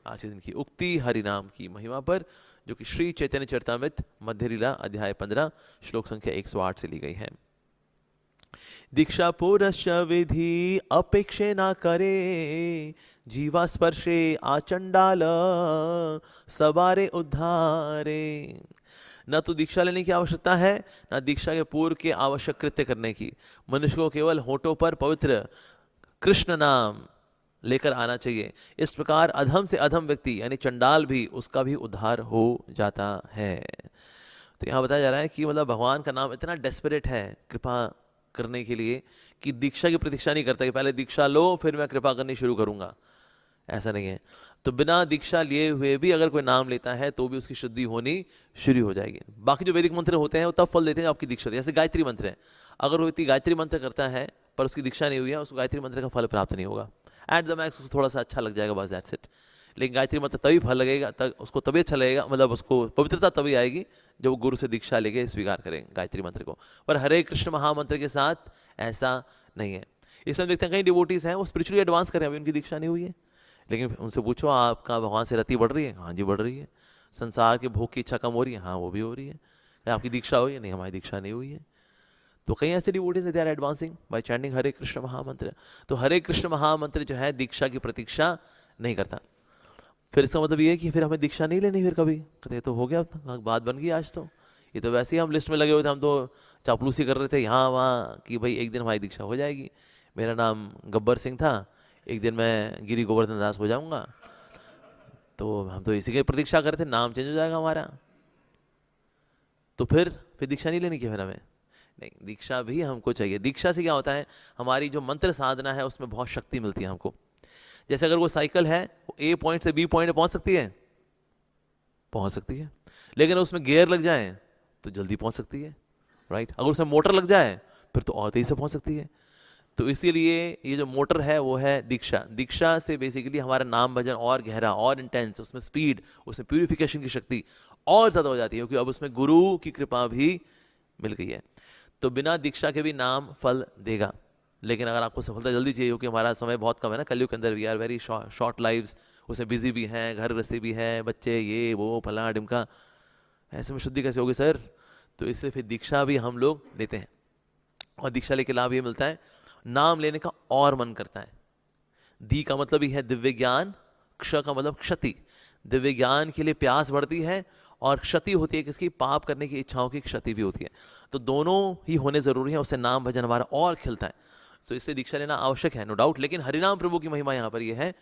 आज के दिन की उक्ति हरि नाम की महिमा पर, जो कि श्री चैतन्य चरितामृत मध्य लीला अध्याय 15 श्लोक संख्या 108 से ली गई है। दीक्षा पुरश्च विधि अपेक्षे न करे, जीवा स्पर्शे आचंडाल सवारे उद्धारे। न तो दीक्षा लेने की आवश्यकता है, न दीक्षा के पूर्व के आवश्यक कृत्य करने की। मनुष्य को केवल होठों पर पवित्र कृष्ण नाम लेकर आना चाहिए। इस प्रकार अधम से अधम व्यक्ति यानी चंडाल भी, उसका भी उद्धार हो जाता है। तो यहाँ बताया जा रहा है कि मतलब भगवान का नाम इतना डेस्परेट है कृपा करने के लिए कि दीक्षा की प्रतीक्षा नहीं करता कि पहले दीक्षा लो फिर मैं कृपा करनी शुरू करूंगा। ऐसा नहीं है। तो बिना दीक्षा लिए हुए भी अगर कोई नाम लेता है तो भी उसकी शुद्धि होनी शुरू हो जाएगी। बाकी जो वैदिक मंत्र होते हैं वो तब फल देते हैं आपकी दीक्षा, जैसे गायत्री मंत्र है। अगर वो व्यक्ति गायत्री मंत्र करता है पर उसकी दीक्षा नहीं हुई है, उसको गायत्री मंत्र का फल प्राप्त नहीं होगा। एट द मैक्स उसको थोड़ा सा अच्छा लग जाएगा, बस दैट्स इट। लेकिन गायत्री मंत्र तभी फल लगेगा, उसको तभी अच्छा लगेगा, मतलब उसको पवित्रता तभी आएगी जब वो गुरु से दीक्षा लेके स्वीकार करें गायत्री मंत्र को। पर हरे कृष्ण महामंत्र के साथ ऐसा नहीं है। इसमें देखते हैं कई डिवोटीज हैं वो स्पिरिचुअली एडवांस कर रहे हैं, अभी उनकी दीक्षा नहीं हुई है, लेकिन उनसे पूछो आपका भगवान से रति बढ़ रही है? हाँ जी बढ़ रही है। संसार के भोग की इच्छा कम हो रही है? हाँ वो भी हो रही है। आपकी दीक्षा हुई है? नहीं हमारी दीक्षा नहीं हुई है। तो कई ऐसे devotees they are advancing by chanting Hare Krishna mahamantra. तो हरे कृष्ण महामंत्र जो है दीक्षा की प्रतीक्षा नहीं करता। फिर इसका मतलब ये है कि फिर हमें दीक्षा नहीं लेनी फिर कभी? कहते तो हो गया, बात बन गई आज तो। ये तो वैसे ही हम लिस्ट में लगे हुए थे, हम तो चापलूसी कर रहे थे यहाँ वहाँ कि भाई एक दिन हमारी दीक्षा हो जाएगी। मेरा नाम गब्बर सिंह था, एक दिन मैं गिरी गोवर्धन दास हो जाऊंगा। तो हम तो इसी की प्रतीक्षा कर रहे थे, नाम चेंज हो जाएगा हमारा। तो फिर दीक्षा नहीं लेनी क्या फिर हमें? नहीं, दीक्षा भी हमको चाहिए। दीक्षा से क्या होता है, हमारी जो मंत्र साधना है उसमें बहुत शक्ति मिलती है हमको। जैसे अगर वो साइकिल है, वो ए पॉइंट से बी पॉइंट में पहुंच सकती है, पहुंच सकती है। लेकिन उसमें गियर लग जाए तो जल्दी पहुंच सकती है, राइट। अगर उसमें मोटर लग जाए फिर तो और तेजी से पहुंच सकती है। तो इसीलिए ये जो मोटर है वो है दीक्षा। दीक्षा से बेसिकली हमारा नाम भजन और गहरा और इंटेंस, उसमें स्पीड, उसमें प्यूरिफिकेशन की शक्ति और ज्यादा हो जाती है, क्योंकि अब उसमें गुरु की कृपा भी मिल गई है। तो बिना दीक्षा के भी नाम फल देगा। लेकिन अगर आपको सफलता जल्दी चाहिए, क्योंकि हमारा समय बहुत कम है ना कलयुग के अंदर, we are very short lives, उसमें बिजी भी हैं, घर गृहस्थी भी है, बच्चे ये वो फला डिमका, ऐसे में शुद्धि कैसे होगी सर? तो इसलिए फिर दीक्षा भी हम लोग लेते हैं। और दीक्षा लेके लाभ ये मिलता है, नाम लेने का और मन करता है। दी का मतलब ही है दिव्य ज्ञान, क्ष का मतलब क्षति। दिव्य ज्ञान के लिए प्यास बढ़ती है और क्षति होती है किसकी? पाप करने की इच्छाओं की क्षति भी होती है। तो दोनों ही होने जरूरी है, उससे नाम भजन हमारा और खिलता है। तो इससे दीक्षा लेना आवश्यक है, नो डाउट। लेकिन हरिनाम प्रभु की महिमा यहाँ पर यह है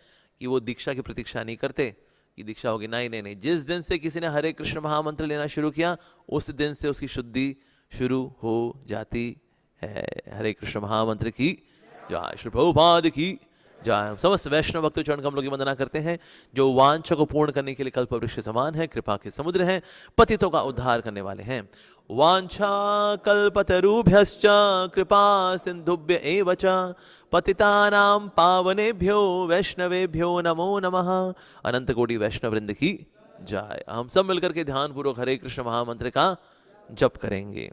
कि वो दीक्षा की प्रतीक्षा नहीं करते कि दीक्षा होगी। नहीं नहीं नहीं, जिस दिन से किसी ने हरे कृष्ण महामंत्र लेना शुरू किया उस दिन से उसकी शुद्धि शुरू हो जाती है। हरे कृष्ण महामंत्र की जय। श्री प्रभुपाद की जय। हम समस्त वैष्णव भक्त चरण कमलों की वंदना करते हैं, जो वांछा को पूर्ण करने के लिए कल्प वृक्ष समान है, कृपा के समुद्र हैं, पतितों का उद्धार करने वाले हैं। वांछा कल्पतरुभ्यश्च कृपा सिंधुभ्य एव च पतितानां पावनेभ्यो वैष्णवेभ्यो नमो नमः। अनंत कोटि वैष्णव वृंद की जय। हम सब मिलकर के ध्यान पूर्वक हरे कृष्ण महामंत्र का जप करेंगे।